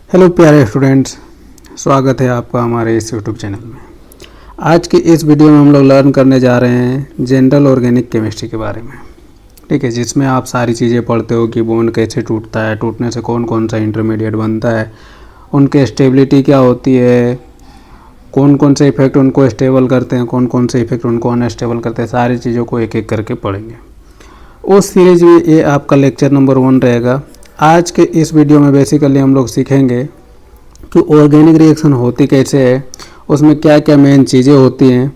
Hello प्यारे students, स्वागत है आपका हमारे इस यूट्यूब चैनल में। आज की इस वीडियो में हम लोग लर्न करने जा रहे हैं जनरल ऑर्गेनिक केमिस्ट्री के बारे में। ठीक है, जिसमें आप सारी चीज़ें पढ़ते हो कि बॉन्ड कैसे टूटता है, टूटने से कौन कौन सा इंटरमीडिएट बनता है, उनके स्टेबिलिटी क्या होती है, कौन कौन से इफेक्ट उनको स्टेबल करते हैं, कौन कौन से इफेक्ट उनको अनस्टेबल करते हैं, सारी चीज़ों को एक एक करके पढ़ेंगे। उस सीरीज में ये आपका लेक्चर नंबर 1 रहेगा। आज के इस वीडियो में बेसिकली हम लोग सीखेंगे कि ऑर्गेनिक रिएक्शन होती कैसे है, उसमें क्या क्या मेन चीज़ें होती हैं,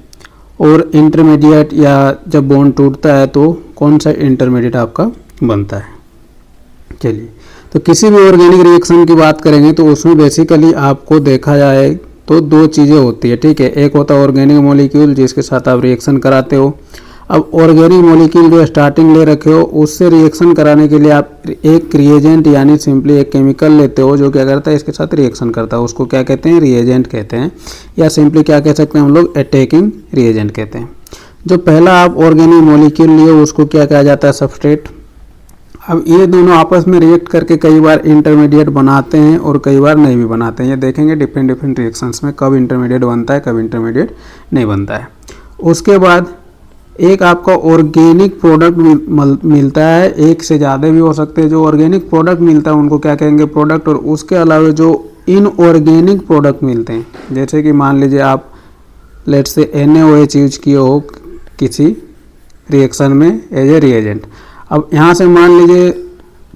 और इंटरमीडिएट या जब बॉन्ड टूटता है तो कौन सा इंटरमीडिएट आपका बनता है। चलिए, तो किसी भी ऑर्गेनिक रिएक्शन की बात करेंगे तो उसमें बेसिकली आपको देखा जाए तो 2 चीज़ें होती है। ठीक है, एक होता है ऑर्गेनिक मॉलिक्यूल जिसके साथ आप रिएक्शन कराते हो। अब ऑर्गेनिक मॉलिक्यूल जो स्टार्टिंग ले रखे हो उससे रिएक्शन कराने के लिए आप एक रिएजेंट यानी सिंपली एक केमिकल लेते हो जो क्या करता है, इसके साथ रिएक्शन करता है। उसको क्या कहते हैं, रिएजेंट कहते हैं, या सिंपली क्या कह सकते हैं हम लोग, अटैकिंग रिएजेंट कहते हैं। जो पहला आप ऑर्गेनिक मॉलिक्यूल लिए उसको क्या कहा जाता है, सबस्ट्रेट। अब ये दोनों आपस में रिएक्ट करके कई बार इंटरमीडिएट बनाते हैं और कई बार नहीं भी बनाते हैं। ये देखेंगे डिफरेंट रिएक्शंस में कब इंटरमीडिएट बनता है, कब इंटरमीडिएट नहीं बनता है। उसके बाद एक आपका ऑर्गेनिक प्रोडक्ट मिलता है, एक से ज़्यादा भी हो सकते हैं। जो ऑर्गेनिक प्रोडक्ट मिलता है उनको क्या कहेंगे, प्रोडक्ट। और उसके अलावा जो इनऑर्गेनिक प्रोडक्ट मिलते हैं, जैसे कि मान लीजिए आप लेट्स से NaOH यूज किए हो किसी रिएक्शन में एज ए रिएजेंट। अब यहाँ से मान लीजिए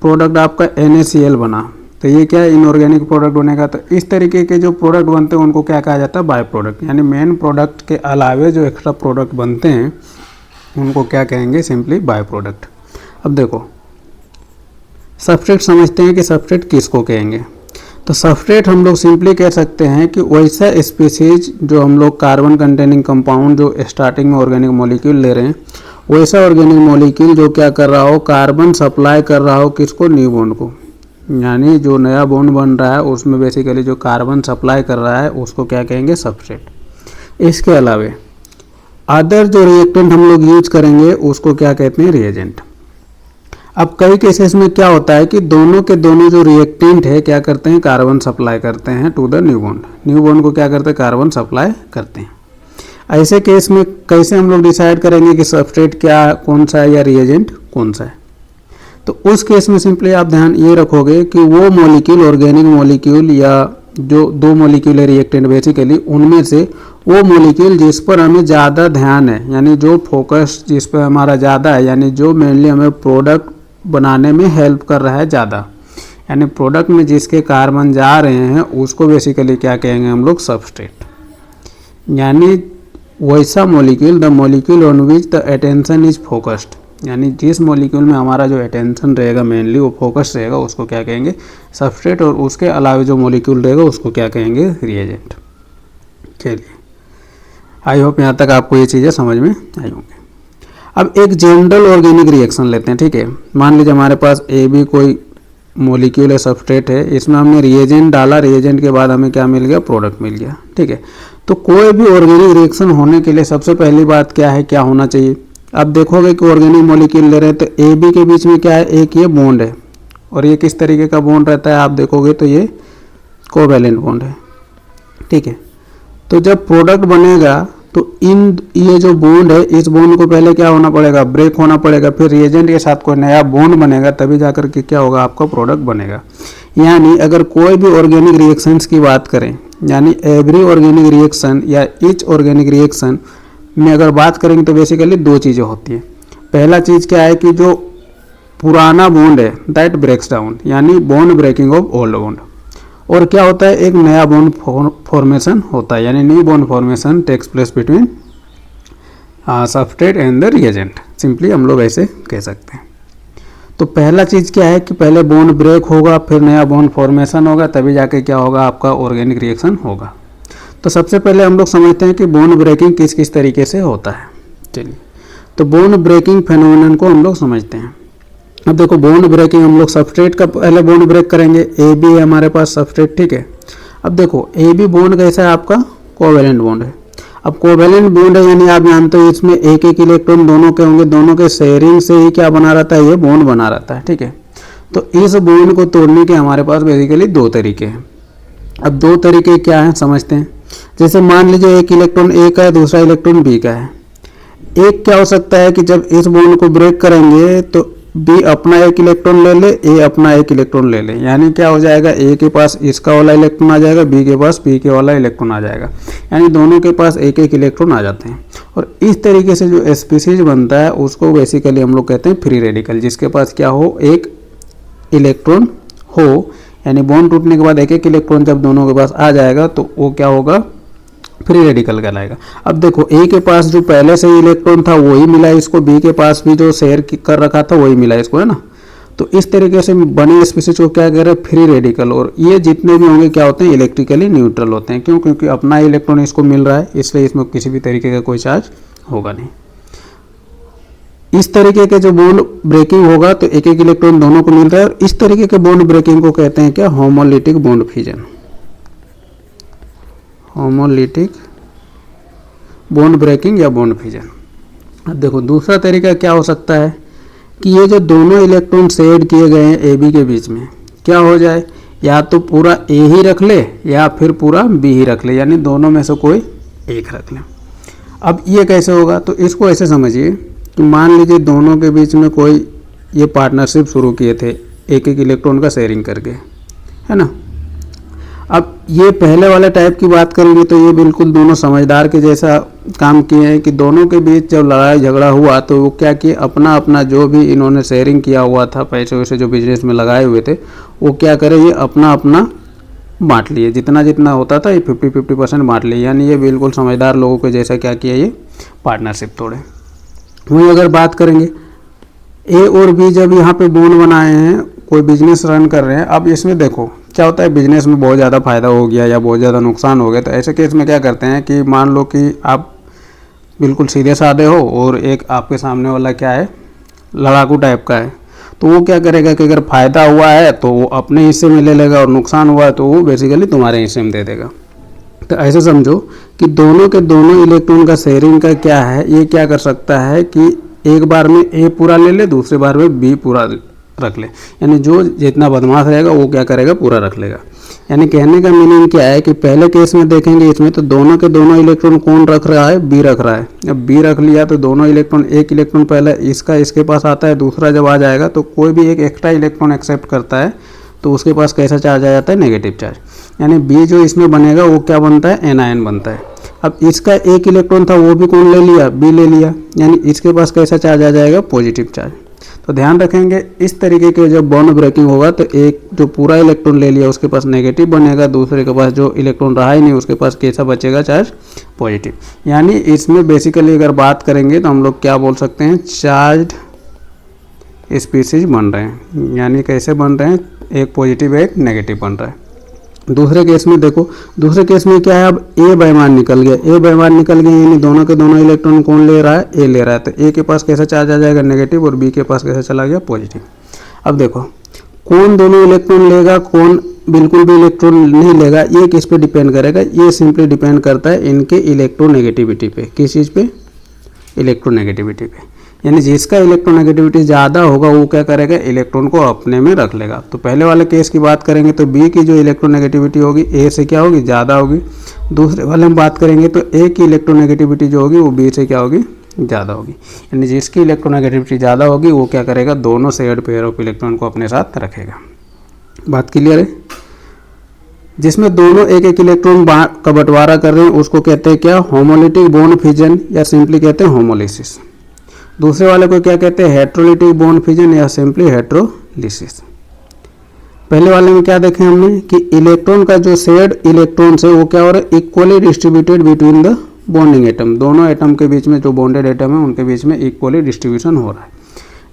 प्रोडक्ट आपका NaCl बना, तो ये क्या है, इनऑर्गेनिक प्रोडक्ट बनेगा। तो इस तरीके के जो प्रोडक्ट बनते हैं उनको क्या कहा जाता है, बाय प्रोडक्ट। यानी मेन प्रोडक्ट के अलावे जो एक्स्ट्रा प्रोडक्ट बनते हैं उनको क्या कहेंगे, सिंपली बाय प्रोडक्ट। अब देखो, सबस्ट्रेट समझते हैं कि सबस्ट्रेट किसको कहेंगे। तो सबस्ट्रेट हम लोग सिंपली कह सकते हैं कि वैसा स्पीसीज जो हम लोग कार्बन कंटेनिंग कंपाउंड जो स्टार्टिंग में ऑर्गेनिक मॉलिक्यूल ले रहे हैं, वैसा ऑर्गेनिक मॉलिक्यूल जो क्या कर रहा हो, कार्बन सप्लाई कर रहा हो किसको, न्यू बॉन्ड को। यानी जो नया बॉन्ड बन रहा है उसमें बेसिकली जो कार्बन सप्लाई कर रहा है उसको क्या कहेंगे, सबस्ट्रेट। इसके अलावा अदर जो रिएक्टेंट हम लोग यूज करेंगे उसको क्या कहते हैं, रिएजेंट। अब कई केसेस में क्या होता है कि दोनों के दोनों जो रिएक्टेंट है क्या करते हैं, कार्बन सप्लाई करते हैं to the new bond. New bond को क्या करते हैं, कार्बन सप्लाई करते हैं। ऐसे केस में कैसे हम लोग डिसाइड करेंगे कि सबस्ट्रेट क्या कौन सा है या रिएजेंट कौन सा है। तो उस केस में सिंपली आप ध्यान ये रखोगे कि वो मॉलिक्यूल, ऑर्गेनिक मॉलिक्यूल या जो 2 मॉलिक्यूल है रिएक्टेंट बेसिकली, उनमें से वो मॉलिक्यूल जिस पर हमें ज़्यादा ध्यान है, यानी जो फोकस जिस पर हमारा ज़्यादा है, यानी जो मेनली हमें प्रोडक्ट बनाने में हेल्प कर रहा है ज़्यादा, यानी प्रोडक्ट में जिसके कार्बन जा रहे हैं उसको बेसिकली क्या कहेंगे हम लोग, सबस्ट्रेट। यानी वैसा molecule, the molecule on which the attention is focused, यानी जिस मॉलिक्यूल में हमारा जो अटेंशन रहेगा मेनली वो फोकस रहेगा उसको क्या कहेंगे, सबस्ट्रेट। और उसके अलावा जो मॉलिक्यूल रहेगा उसको क्या कहेंगे, रिएजेंट। चलिए, आई होप यहाँ तक आपको ये चीज़ें समझ में आई होंगी। अब एक जनरल ऑर्गेनिक रिएक्शन लेते हैं। ठीक है, मान लीजिए हमारे पास AB कोई मॉलिक्यूल है, सबस्ट्रेट है, इसमें हमने रिएजेंट डाला, रिएजेंट के बाद हमें क्या मिल गया, प्रोडक्ट मिल गया। ठीक है, तो कोई भी ऑर्गेनिक रिएक्शन होने के लिए सबसे पहली बात क्या है, क्या होना चाहिए। अब देखोगे कि ऑर्गेनिक मॉलिक्यूल ले रहे हैं तो AB के बीच में क्या है, एक ये बॉन्ड है, और ये किस तरीके का बॉन्ड रहता है आप देखोगे तो ये कोवैलेंट बॉन्ड है। ठीक है, तो जब प्रोडक्ट बनेगा तो ये जो बॉन्ड है, इस बॉन्ड को पहले क्या होना पड़ेगा, ब्रेक होना पड़ेगा, फिर रिएजेंट के साथ कोई नया बॉन्ड बनेगा, तभी जाकर के क्या होगा, आपका प्रोडक्ट बनेगा। यानी अगर कोई भी ऑर्गेनिक रिएक्शंस की बात करें, यानी एवरी ऑर्गेनिक रिएक्शन या ईच ऑर्गेनिक रिएक्शन में अगर बात करेंगे तो बेसिकली 2 चीज़ें होती हैं। पहला चीज़ क्या है कि जो पुराना बॉन्ड है दैट ब्रेक्स डाउन, यानी bond breaking of old bond. और क्या होता है, एक नया बॉन्ड फॉर्मेशन होता है, यानी new bond formation takes place between substrate and the reagent. Simply हम लोग ऐसे कह सकते हैं। तो पहला चीज़ क्या है कि पहले बॉन्ड ब्रेक होगा, फिर नया बॉन्ड फॉर्मेशन होगा, तभी जाके क्या होगा, आपका ऑर्गेनिक रिएक्शन होगा। तो सबसे पहले हम लोग समझते हैं कि बॉन्ड ब्रेकिंग किस किस तरीके से होता है। चलिए, तो बॉन्ड ब्रेकिंग फेनोमेनन को हम लोग समझते हैं। अब देखो, बॉन्ड ब्रेकिंग हम लोग सबस्ट्रेट का पहले बॉन्ड ब्रेक करेंगे। AB है हमारे पास सबस्ट्रेट। ठीक है, अब देखो AB बॉन्ड कैसा है, आपका कोवैलेंट बॉन्ड है। अब कोवैलेंट बॉन्ड है यानी आप जानते हो इसमें एक एक इलेक्ट्रॉन दोनों के होंगे, दोनों के शेयरिंग से ही क्या बना रहता है, ये बॉन्ड बना रहता है। ठीक है, तो इस बॉन्ड को तोड़ने के हमारे पास बेसिकली 2 तरीके हैं। अब दो तरीके क्या हैं समझते हैं। जैसे मान लीजिए एक इलेक्ट्रॉन ए का है, दूसरा इलेक्ट्रॉन बी का है। एक क्या हो सकता है कि जब इस बॉन्ड को ब्रेक करेंगे तो बी अपना एक इलेक्ट्रॉन ले ले, ए अपना एक इलेक्ट्रॉन ले ले, यानी क्या हो जाएगा, ए के पास इसका वाला इलेक्ट्रॉन आ जाएगा, बी के पास बी के वाला इलेक्ट्रॉन आ जाएगा, यानी दोनों के पास एक एक इलेक्ट्रॉन आ जाते हैं। और इस तरीके से जो स्पीसीज बनता है उसको बेसिकली हम लोग कहते हैं फ्री रेडिकल, जिसके पास क्या हो, एक इलेक्ट्रॉन हो, यानी बॉन्ड टूटने के बाद एक एक इलेक्ट्रॉन जब दोनों के पास आ जाएगा तो वो क्या होगा, फ्री रेडिकल कहलाएगा। अब देखो ए के पास जो पहले से ही इलेक्ट्रॉन था वही मिला इसको, बी के पास भी जो शेयर कर रखा था वही मिला इसको, है ना। तो इस तरीके से बने स्पीसीज को क्या कह रहे हैं, फ्री रेडिकल। और ये जितने भी होंगे क्या होते हैं, इलेक्ट्रिकली न्यूट्रल होते हैं। क्यों? क्योंकि अपना इलेक्ट्रॉन इसको मिल रहा है, इसलिए इसमें किसी भी तरीके का कोई चार्ज होगा नहीं। इस तरीके के जो बॉन्ड ब्रेकिंग होगा तो एक एक इलेक्ट्रॉन दोनों को मिल रहा है, और इस तरीके के बॉन्ड ब्रेकिंग को कहते हैं क्या, homolytic bond fusion, homolytic bond breaking या बॉन्ड फ्यूजन। अब देखो दूसरा तरीका क्या हो सकता है कि ये जो दोनों इलेक्ट्रॉन शेड किए गए हैं ए बी के बीच में, क्या हो जाए, या तो पूरा ए ही रख ले या फिर पूरा बी ही रख ले, यानी दोनों में से कोई एक रख ले। अब ये कैसे होगा, तो इसको ऐसे समझिए कि मान लीजिए दोनों के बीच में कोई ये पार्टनरशिप शुरू किए थे एक एक इलेक्ट्रॉन का शेयरिंग करके, है ना। अब ये पहले वाले टाइप की बात करेंगे तो ये बिल्कुल दोनों समझदार के जैसा काम किए हैं कि दोनों के बीच जब लड़ाई झगड़ा हुआ तो वो क्या किए, अपना अपना जो भी इन्होंने शेयरिंग किया हुआ था, पैसे वैसे जो बिजनेस में लगाए हुए थे, वो क्या करे, ये अपना अपना बांट लिए, जितना जितना होता था ये 50-50% बांट लिए, यानी ये बिल्कुल समझदार लोगों के जैसा क्या किया, ये पार्टनरशिप तोड़े। वहीं अगर बात करेंगे ए और बी जब यहाँ पे बॉन्ड बनाए हैं, कोई बिजनेस रन कर रहे हैं, अब इसमें देखो क्या होता है, बिजनेस में बहुत ज़्यादा फायदा हो गया या बहुत ज़्यादा नुकसान हो गया, तो ऐसे केस में क्या करते हैं कि मान लो कि आप बिल्कुल सीधे साधे हो और एक आपके सामने वाला क्या है, लड़ाकू टाइप का है, तो वो क्या करेगा कि अगर फ़ायदा हुआ है तो वो अपने हिस्से में ले लेगा और नुकसान हुआ है तो वो बेसिकली तुम्हारे हिस्से में दे देगा। तो ऐसे समझो कि दोनों के दोनों इलेक्ट्रॉन का शेयरिंग का क्या है, ये क्या कर सकता है कि एक बार में ए पूरा ले ले, दूसरे बार में बी पूरा रख ले, यानी जो जितना बदमाश रहेगा वो क्या करेगा, पूरा रख लेगा। यानी कहने का मीनिंग क्या है कि पहले केस में देखेंगे इसमें तो दोनों के दोनों इलेक्ट्रॉन कौन रख रहा है, बी रख रहा है। अब बी रख लिया तो दोनों इलेक्ट्रॉन, एक इलेक्ट्रॉन पहले इसका इसके पास आता है, दूसरा जब आ जाएगा तो कोई भी एक एक्स्ट्रा इलेक्ट्रॉन एक्सेप्ट करता है तो उसके पास कैसा चार्ज आ जाता है, नेगेटिव चार्ज। यानी बी जो इसमें बनेगा वो क्या बनता है, एनायन बनता है। अब इसका एक इलेक्ट्रॉन था वो भी कौन ले लिया, बी ले लिया, यानी इसके पास कैसा चार्ज आ जाएगा, पॉजिटिव चार्ज। तो ध्यान रखेंगे इस तरीके के जब बॉन्ड ब्रेकिंग होगा तो एक जो पूरा इलेक्ट्रॉन ले लिया उसके पास नेगेटिव बनेगा, दूसरे के पास जो इलेक्ट्रॉन रहा ही नहीं उसके पास कैसा बचेगा, चार्ज पॉजिटिव। यानी इसमें बेसिकली अगर बात करेंगे तो हम लोग क्या बोल सकते हैं, चार्ज स्पीसीज बन रहे हैं। यानी कैसे बन रहे हैं, एक पॉजिटिव एक नेगेटिव बन रहा है। दूसरे केस में देखो, दूसरे केस में क्या है, अब ए बेईमान निकल गया, ए बेईमान निकल गया, यानी दोनों के दोनों इलेक्ट्रॉन कौन ले रहा है, ए ले रहा है। तो ए के पास कैसा चार्ज आ जाएगा, नेगेटिव, और बी के पास कैसा चला गया, पॉजिटिव। अब देखो कौन दोनों इलेक्ट्रॉन लेगा, कौन बिल्कुल भी इलेक्ट्रॉन नहीं लेगा, ये किस पे डिपेंड करेगा, ये सिंपली डिपेंड करता है इनके इलेक्ट्रोनेगेटिविटी पे। किस चीज़ पे, इलेक्ट्रोनेगेटिविटी पे। यानी जिसका इलेक्ट्रोनेगेटिविटी ज़्यादा होगा वो क्या करेगा, इलेक्ट्रॉन को अपने में रख लेगा। तो पहले वाले केस की बात करेंगे तो बी की जो इलेक्ट्रोनेगेटिविटी होगी ए से क्या होगी, ज़्यादा होगी। दूसरे वाले में बात करेंगे तो ए की इलेक्ट्रोनेगेटिविटी जो होगी वो बी से क्या होगी, ज़्यादा होगी। यानी जिसकी इलेक्ट्रोनेगेटिविटी ज़्यादा होगी वो क्या करेगा, दोनों शेयर्ड पेयर ऑफ इलेक्ट्रॉन को अपने साथ रखेगा। बात क्लियर है। जिसमें दोनों एक एक इलेक्ट्रॉन का बंटवारा कर रहे हैं उसको कहते हैं क्या, होमोलिटिक बॉन्ड फ्यूजन, या सिंपली कहते हैं होमोलिसिस। दूसरे वाले को क्या कहते हैं, हेट्रोलिटिक बॉन्ड फ्यूजन या सिंपली हेट्रोलिसिस। पहले वाले में क्या देखे हमने कि इलेक्ट्रॉन का जो शेयर्ड इलेक्ट्रॉन है वो क्या हो रहा है, equally distributed between the bonding atom. दोनों एटम के बीच में जो बॉन्डेड एटम है उनके बीच में इक्वली डिस्ट्रीब्यूशन हो रहा है।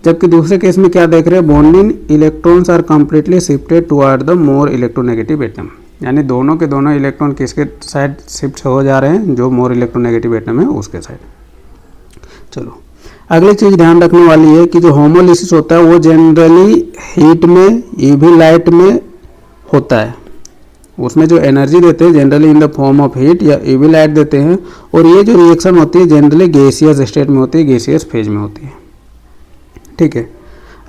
जबकि दूसरे केस में क्या देख रहे हैं, bonding electrons are completely shifted toward the more electronegative atom. यानी दोनों के दोनों इलेक्ट्रॉन किसके साइड शिफ्ट हो जा रहे हैं, जो मोर इलेक्ट्रोनेगेटिव एटम है उसके साइड। चलो अगली चीज़ ध्यान रखने वाली है कि जो होमोलिसिस होता है वो जनरली हीट में, यूवी लाइट में होता है। उसमें जो एनर्जी देते हैं generally in the form of heat या यूवी लाइट देते हैं, और ये जो रिएक्शन होती है जनरली गैसियस स्टेट में होती है, गैसियस फेज में होती है। ठीक है।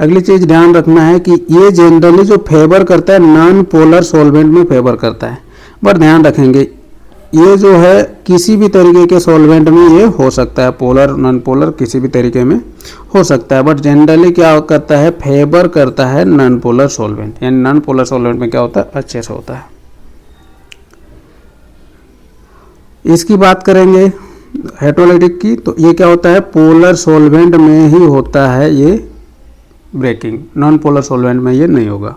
अगली चीज़ ध्यान रखना है कि ये जनरली जो फेवर करता है नॉन पोलर सॉल्वेंट में फेवर करता है। बट ध्यान रखेंगे ये जो है किसी भी तरीके के सॉल्वेंट में ये हो सकता है, पोलर नॉन पोलर किसी भी तरीके में हो सकता है, बट जनरली क्या करता है, फेवर करता है नॉन पोलर सॉल्वेंट, यानी नॉन पोलर सॉल्वेंट में क्या होता है, अच्छे से होता है। इसकी बात करेंगे हेटेरोलाइटिक की, तो ये क्या होता है, पोलर सॉल्वेंट में ही होता है ये ब्रेकिंग, नॉन पोलर सॉल्वेंट में ये नहीं होगा।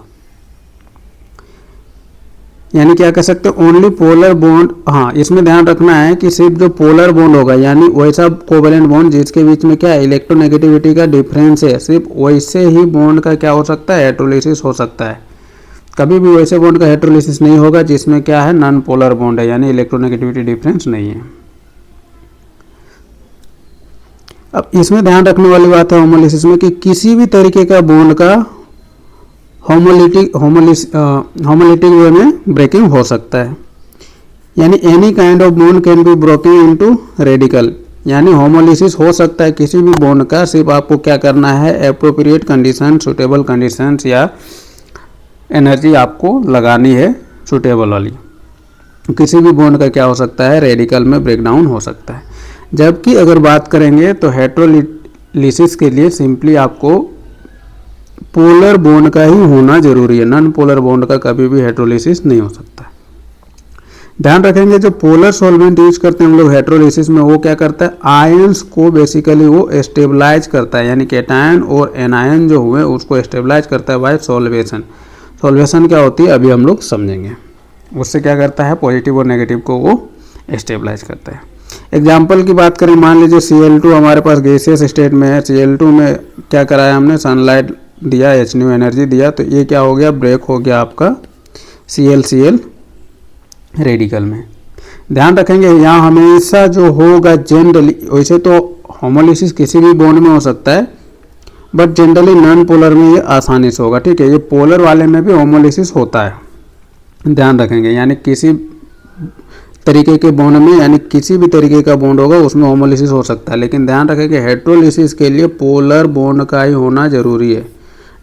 यानी क्या कह सकते हैं, ओनली पोलर बॉन्ड, हाँ इसमें ध्यान रखना है कि सिर्फ जो पोलर बॉन्ड होगा यानी वैसा कोवेलेंट बॉन्ड जिसके बीच में क्या इलेक्ट्रोनेगेटिविटी का डिफरेंस है, सिर्फ वैसे ही बॉन्ड का क्या हो सकता है, हेटेरोलिसिस हो सकता है। कभी भी वैसे बॉन्ड का हेटेरोलिसिस नहीं होगा जिसमें क्या है, नॉन पोलर बॉन्ड है, यानी इलेक्ट्रोनेगेटिविटी डिफरेंस नहीं है। अब इसमें ध्यान रखने वाली बात है होमोलिसिस में कि किसी भी तरीके का बॉन्ड का होमोलिटिक वे में ब्रेकिंग हो सकता है, यानी any kind of bond can be broken into radical, यानी होमोलिसिस हो सकता है किसी भी बॉन्ड का, सिर्फ आपको क्या करना है, एप्रोप्रिएट कंडीशन, सुटेबल कंडीशंस या एनर्जी आपको लगानी है सुटेबल वाली। किसी भी बॉन्ड का क्या हो सकता है, रेडिकल में ब्रेकडाउन हो सकता है। जबकि अगर बात करेंगे तो हेटेरोलिसिस के लिए सिंपली आपको पोलर बॉन्ड का ही होना जरूरी है, नॉन पोलर बॉन्ड का कभी भी हेटेरोलिसिस नहीं हो सकता। ध्यान रखेंगे जो पोलर सॉल्वेंट यूज करते हैं हम लोग हेटेरोलिसिस में, वो क्या करता है, आयंस को बेसिकली वो स्टेबलाइज करता है, यानी कैटायन और एनायन जो हुए उसको स्टेबलाइज करता है बाय सॉल्वेशन। सॉल्वेशन क्या होती है अभी हम लोग समझेंगे। उससे क्या करता है, पॉजिटिव और नेगेटिव को वो स्टेबलाइज करता है। एग्जाम्पल की बात करें, मान लीजिए Cl2 हमारे पास गैसियस स्टेट में है, Cl2 में क्या कराया हमने, सनलाइट दिया, hν एनर्जी दिया, तो ये क्या हो गया, ब्रेक हो गया आपका ClCl रेडिकल में। ध्यान रखेंगे यहाँ हमेशा जो होगा जनरली, वैसे तो होमोलिसिस किसी भी बॉन्ड में हो सकता है बट जनरली नॉन पोलर में ये आसानी से होगा, ठीक है। ये पोलर वाले में भी होमोलिसिस होता है, ध्यान रखेंगे, यानी किसी तरीके के बॉन्ड में, यानी किसी भी तरीके का बॉन्ड होगा उसमें होमोलिसिस हो सकता है, लेकिन ध्यान रखें कि हेटेरोलिसिस के लिए पोलर बॉन्ड का ही होना जरूरी है,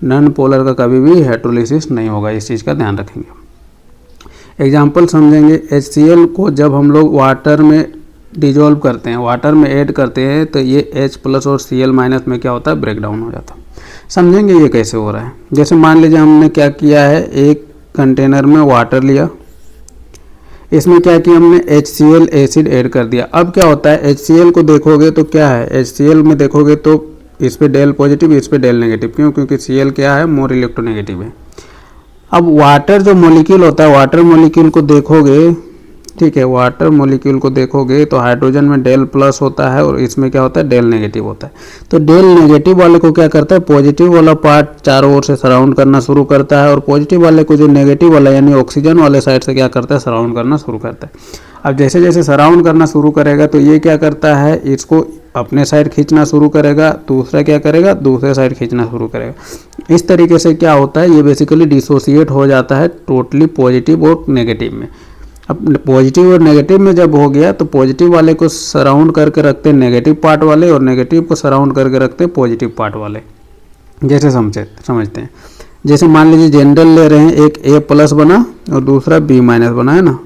नॉन पोलर का कभी भी हेटेरोलिसिस नहीं होगा, इस चीज़ का ध्यान रखेंगे। एग्जाम्पल समझेंगे, HCl को जब हम लोग वाटर में डिजोल्व करते हैं, वाटर में ऐड करते हैं, तो ये H+ और Cl- में क्या होता है, ब्रेकडाउन हो जाता है। समझेंगे ये कैसे हो रहा है। जैसे मान लीजिए हमने क्या किया है, एक कंटेनर में वाटर लिया, इसमें क्या किया हमने, HCl एसिड ऐड कर दिया। अब क्या होता है, HCl को देखोगे तो क्या है, HCl में देखोगे तो इस पे डेल पॉजिटिव, इस पे डेल नेगेटिव, क्यों, क्योंकि Cl क्या है, मोर इलेक्ट्रोनेगेटिव है। अब वाटर जो मॉलिक्यूल होता है, वाटर मॉलिक्यूल को देखोगे, ठीक है, वाटर मॉलिक्यूल को देखोगे तो हाइड्रोजन में डेल प्लस होता है और इसमें क्या होता है, डेल नेगेटिव होता है। तो डेल नेगेटिव वाले को क्या करता है, पॉजिटिव वाला पार्ट चारों ओर से सराउंड करना शुरू करता है, और पॉजिटिव वाले को जो नेगेटिव वाला यानी ऑक्सीजन वाले साइड से क्या करता है, सराउंड करना शुरू करता है। अब जैसे जैसे सराउंड करना शुरू करेगा तो ये क्या करता है, इसको अपने साइड खींचना शुरू करेगा, दूसरा क्या करेगा, दूसरे साइड खींचना शुरू करेगा। इस तरीके से क्या होता है, ये बेसिकली डिसोसिएट हो जाता है टोटली पॉजिटिव और नेगेटिव में। अब पॉजिटिव और नेगेटिव में जब हो गया तो पॉजिटिव वाले को सराउंड करके रखते हैं नेगेटिव पार्ट वाले, और नेगेटिव को सराउंड करके रखते हैं पॉजिटिव पार्ट वाले। जैसे समझते हैं, जैसे मान लीजिए जनरल ले रहे हैं, एक A+ बना और दूसरा B- बना है ना,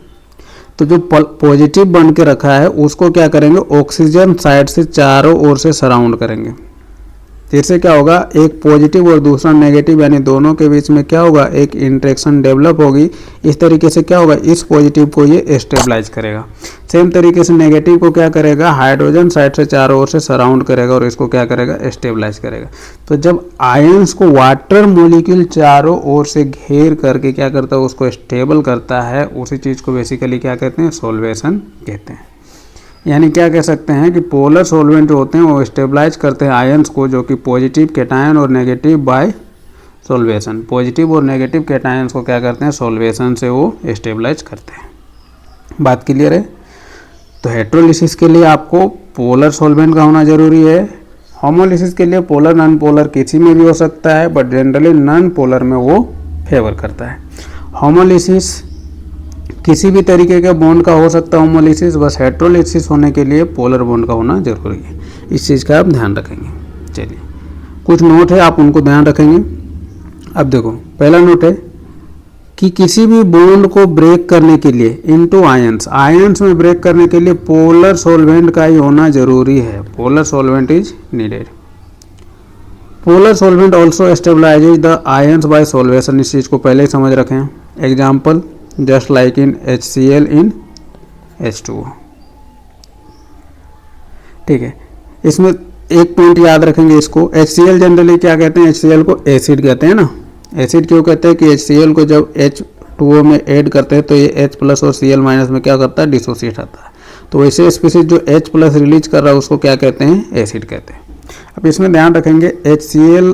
तो जो पॉजिटिव बन के रखा है उसको क्या करेंगे, ऑक्सीजन साइड से चारों ओर से सराउंड करेंगे। इससे क्या होगा, एक पॉजिटिव और दूसरा नेगेटिव यानी दोनों के बीच में क्या होगा, एक इंटरेक्शन डेवलप होगी। इस तरीके से क्या होगा, इस पॉजिटिव को ये स्टेबलाइज करेगा। सेम तरीके से नेगेटिव को क्या करेगा, हाइड्रोजन साइड से चारों ओर से सराउंड करेगा और इसको क्या करेगा, स्टेबलाइज करेगा। तो जब आयंस को वाटर मॉलिक्यूल चारों ओर से घेर करके क्या करता है, उसको स्टेबल करता है, उसी चीज़ को बेसिकली क्या कहते हैं, सॉल्वेशन कहते हैं। यानी क्या कह सकते हैं कि पोलर सॉल्वेंट जो होते हैं वो स्टेबलाइज करते हैं आयंस को, जो कि पॉजिटिव कैटायन और नेगेटिव बाय सॉल्वेशन, पॉजिटिव और नेगेटिव कैटायंस को क्या करते हैं, सॉल्वेशन से वो स्टेबलाइज करते हैं। बात क्लियर है। तो हेटेरोलिसिस के लिए आपको पोलर सॉल्वेंट का होना जरूरी है। होमोलिसिस के लिए पोलर नॉन पोलर किसी में भी हो सकता है, बट जनरली नॉन पोलर में वो फेवर करता है। होमोलिसिस किसी भी तरीके के बॉन्ड का हो सकता है होमोलिसिस, बस हेटेरोलिसिस होने के लिए पोलर बॉन्ड का होना जरूरी है। इस चीज़ का आप ध्यान रखेंगे। चलिए कुछ नोट है, आप उनको ध्यान रखेंगे। अब देखो, पहला नोट है कि किसी भी बॉन्ड को ब्रेक करने के लिए इनटू आयंस, आयंस में ब्रेक करने के लिए पोलर सॉल्वेंट का ही होना जरूरी है। Polar solvent is needed. Polar solvent also stabilizes the ions by solvation. इस चीज़ को पहले ही समझ रखें। Example just like in HCl in H2O। ठीक है, इसमें एक पॉइंट याद रखेंगे इसको। HCl जनरली क्या कहते हैं, HCl को एसिड कहते हैं ना। एसिड क्यों कहते हैं कि HCl को जब H2O में ऐड करते हैं तो ये H प्लस और Cl माइनस में क्या करता है, डिसोसिएट आता है। तो वैसे स्पीसीज जो H प्लस रिलीज कर रहा है उसको क्या कहते हैं, एसिड कहते हैं। अब इसमें ध्यान रखेंगे HCl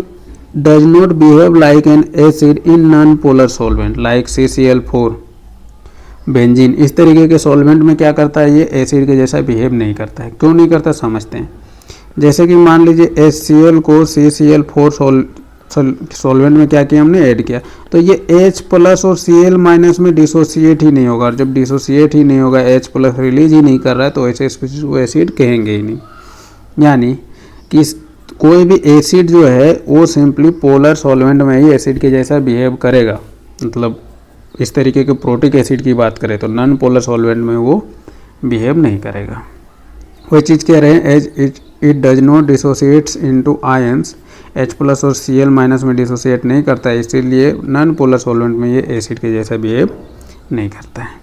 does not behave like an acid in non polar solvent like CCl4 benzene. इस तरीके के सॉल्वेंट में क्या करता है, ये एसिड के जैसा बिहेव नहीं करता है। क्यों नहीं करता समझते हैं। जैसे कि मान लीजिए HCl को CCl4 सॉल्वेंट में क्या किया हमने, ऐड किया, तो ये H प्लस और Cl माइनस में डिसोसिएट ही नहीं होगा। और जब डिसोसिएट ही नहीं होगा, H प्लस रिलीज ही नहीं कर रहा है, तो ऐसे स्पीशीज को एसिड कहेंगे ही नहीं। यानी कि कोई भी एसिड जो है वो सिंपली पोलर सॉल्वेंट में ही एसिड के जैसा बिहेव करेगा। मतलब इस तरीके के प्रोटिक एसिड की बात करें तो नॉन पोलर सॉल्वेंट में वो बिहेव नहीं करेगा। वही चीज़ कह रहे हैं, as it does not dissociates into ions, H plus और Cl माइनस में डिसोसिएट नहीं करता है, इसीलिए नॉन पोलर सॉल्वेंट में ये एसिड के जैसा बिहेव नहीं करता है।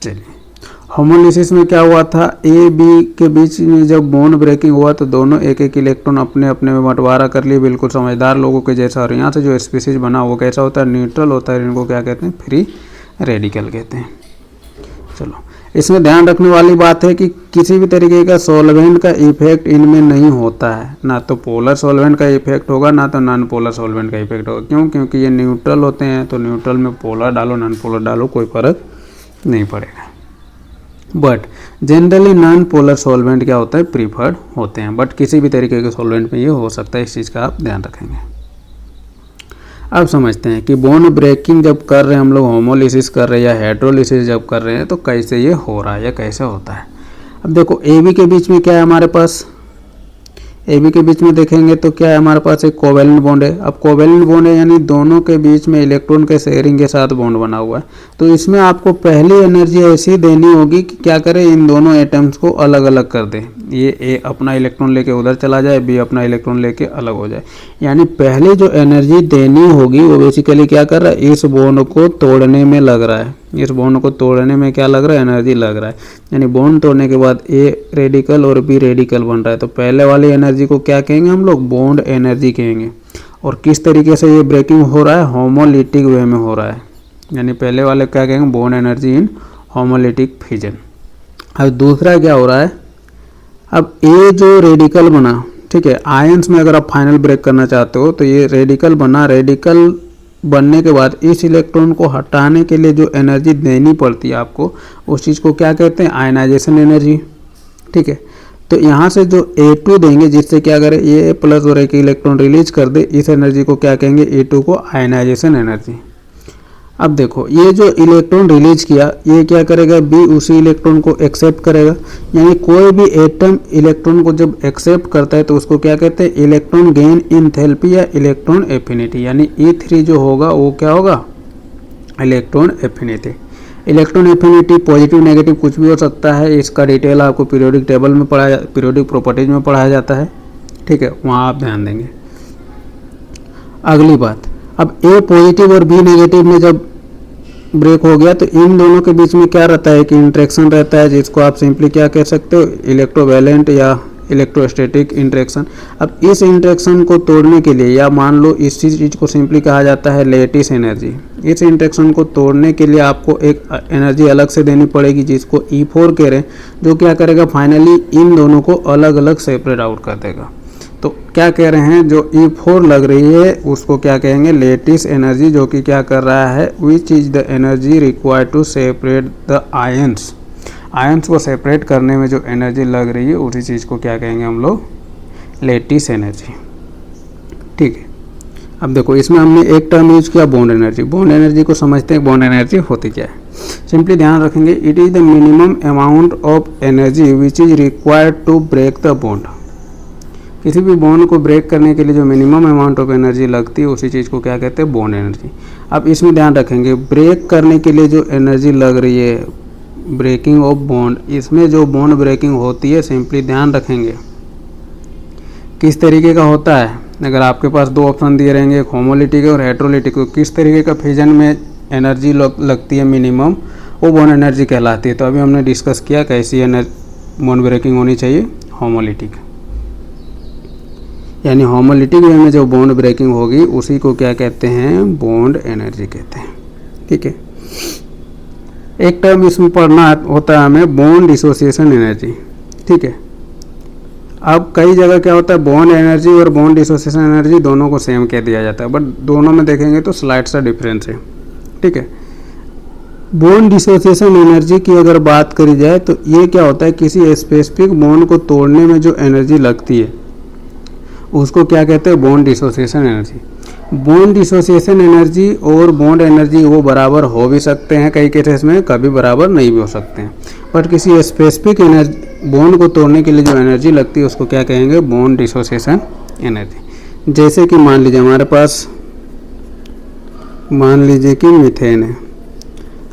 चलिए, होमोलिसिस में क्या हुआ था, A B के बीच में जब बॉन्ड ब्रेकिंग हुआ तो दोनों एक एक इलेक्ट्रॉन अपने अपने में बंटवारा कर लिए, बिल्कुल समझदार लोगों के जैसा। और यहाँ से जो स्पीसीज बना वो कैसा होता है, न्यूट्रल होता है। इनको क्या कहते हैं, फ्री रेडिकल कहते हैं। चलो, इसमें ध्यान रखने वाली बात है कि किसी भी तरीके का सॉल्वेंट का इफेक्ट इनमें नहीं होता है। ना तो पोलर सॉल्वेंट का इफेक्ट होगा, ना तो नॉन पोलर सॉल्वेंट का इफेक्ट होगा। क्यों, क्योंकि ये न्यूट्रल होते हैं। तो न्यूट्रल में पोलर डालो नॉन पोलर डालो कोई फर्क नहीं पड़ेगा। But generally non polar solvent क्या होता है, प्रीफर्ड होते हैं। बट किसी भी तरीके के सॉल्वेंट में ये हो सकता है, इस चीज़ का आप ध्यान रखेंगे। अब समझते हैं कि बॉन्ड ब्रेकिंग जब कर रहे हैं हम लोग, होमोलिसिस कर रहे हैं या हेड्रोलिसिस जब कर रहे हैं, तो कैसे ये हो रहा है या कैसे होता है। अब देखो AB के बीच में क्या है हमारे पास, AB के बीच में देखेंगे तो क्या है हमारे पास, एक कोवेलेंट बॉन्ड है। अब कोवेलेंट बॉन्ड है यानी दोनों के बीच में इलेक्ट्रॉन के शेयरिंग के साथ बॉन्ड बना हुआ है। तो इसमें आपको पहली एनर्जी ऐसी देनी होगी कि क्या करें, इन दोनों एटम्स को अलग अलग कर दें। ये A अपना इलेक्ट्रॉन लेके उधर चला जाए, B अपना इलेक्ट्रॉन लेके अलग हो जाए। यानी पहले जो एनर्जी देनी होगी वो बेसिकली क्या कर रहा है, इस बॉन्ड को तोड़ने में लग रहा है। इस बॉन्ड को तोड़ने में क्या लग रहा है, एनर्जी लग रहा है। यानी बॉन्ड तोड़ने के बाद A रेडिकल और B रेडिकल बन रहा है। तो पहले वाली एनर्जी को क्या कहेंगे हम लोग, बॉन्ड एनर्जी कहेंगे। और किस तरीके से ये ब्रेकिंग हो रहा है, होमोलिटिक वे में हो रहा है। यानी पहले वाले क्या कहेंगे, bond energy in homolytic fission. अब दूसरा क्या हो रहा है, अब A जो रेडिकल बना, ठीक है, आयंस में अगर आप फाइनल ब्रेक करना चाहते हो तो ये रेडिकल बना, रेडिकल बनने के बाद इस इलेक्ट्रॉन को हटाने के लिए जो एनर्जी देनी पड़ती है आपको, उस चीज़ को क्या कहते हैं, आयनाइजेशन एनर्जी। ठीक है, तो यहाँ से जो A2 देंगे जिससे क्या करें, ये प्लस और एक इलेक्ट्रॉन रिलीज कर दे, इस एनर्जी को क्या कहेंगे, A2 को आयनाइजेशन एनर्जी। अब देखो, ये जो इलेक्ट्रॉन रिलीज किया ये क्या करेगा, B उसी इलेक्ट्रॉन को एक्सेप्ट करेगा। यानी कोई भी एटम इलेक्ट्रॉन को जब एक्सेप्ट करता है तो उसको क्या कहते हैं, इलेक्ट्रॉन गेन एंथैल्पी या इलेक्ट्रॉन एफिनिटी। यानी E3 जो होगा वो क्या होगा, electron affinity. Electron affinity positive negative कुछ भी हो सकता है। इसका डिटेल आपको पीरियोडिक टेबल में पढ़ाया, पीरियोडिक प्रॉपर्टीज में पढ़ाया जाता है। ठीक है, वहाँ आप ध्यान देंगे। अगली बात, अब A पॉजिटिव और B नेगेटिव में जब ब्रेक हो गया तो इन दोनों के बीच में क्या रहता है कि इंटरेक्शन रहता है, जिसको आप सिंपली क्या कह सकते हो, इलेक्ट्रोवैलेंट या इलेक्ट्रोस्टैटिक इंटरेक्शन। अब इस इंटरेक्शन को तोड़ने के लिए, या मान लो इस चीज़ को सिंपली कहा जाता है लेटिस एनर्जी। इस इंटरेक्शन को तोड़ने के लिए आपको एक एनर्जी अलग से देनी पड़ेगी जिसको E4 कह रहे हैं, जो क्या करेगा, फाइनली इन दोनों को अलग अलग सेपरेट आउट कर देगा। तो क्या कह रहे हैं, जो E4 लग रही है उसको क्या कहेंगे, लेटिस एनर्जी, जो कि क्या कर रहा है, which is the energy required to separate the ions. Ions को सेपरेट करने में जो एनर्जी लग रही है उसी चीज़ को क्या कहेंगे हम लोग, लेटिस एनर्जी। ठीक है, अब देखो इसमें हमने एक टर्म यूज किया, बॉन्ड एनर्जी। बॉन्ड एनर्जी को समझते हैं, बॉन्ड एनर्जी होती क्या है। सिंपली ध्यान रखेंगे, it is the minimum amount of energy which is required to break the bond. किसी भी बॉन्ड को ब्रेक करने के लिए जो मिनिमम अमाउंट ऑफ एनर्जी लगती है उसी चीज़ को क्या कहते हैं, बॉन्ड एनर्जी। अब इसमें ध्यान रखेंगे ब्रेक करने के लिए जो एनर्जी लग रही है, ब्रेकिंग ऑफ बॉन्ड, इसमें जो बॉन्ड ब्रेकिंग होती है सिंपली ध्यान रखेंगे किस तरीके का होता है। अगर आपके पास दो ऑप्शन दिए रहेंगे, एक होमोलिटिक और हेट्रोलिटिक, तो किस तरीके का फिजन में एनर्जी लगती है मिनिमम, वो बॉन्ड एनर्जी कहलाती है। तो अभी हमने डिस्कस किया कैसी बॉन्ड ब्रेकिंग होनी चाहिए, होमोलिटिक, यानी होमोलिटिक वे में जो बॉन्ड ब्रेकिंग होगी उसी को क्या कहते हैं, बॉन्ड एनर्जी कहते हैं। ठीक है, एक टर्म इसमें पढ़ना होता है हमें, बॉन्ड डिसोसिएशन एनर्जी। ठीक है, अब कई जगह क्या होता है, बॉन्ड एनर्जी और बॉन्ड डिसोसिएशन एनर्जी दोनों को सेम कह दिया जाता है, बट दोनों में देखेंगे तो स्लाइड सा डिफरेंस है। ठीक है, बॉन्ड डिसोसिएशन एनर्जी की अगर बात करी जाए तो ये क्या होता है, किसी स्पेसिफिक बॉन्ड को तोड़ने में जो एनर्जी लगती है उसको क्या कहते हैं, bond dissociation energy. Bond dissociation energy और बॉन्ड एनर्जी वो बराबर हो भी सकते हैं कई केसेस में, कभी बराबर नहीं भी हो सकते हैं, बट किसी स्पेसिफिक एनर्जी बॉन्ड को तोड़ने के लिए जो एनर्जी लगती है उसको क्या कहेंगे, बॉन्ड डिसोसिएशन एनर्जी। जैसे कि मान लीजिए हमारे पास, मान लीजिए कि मीथेन है।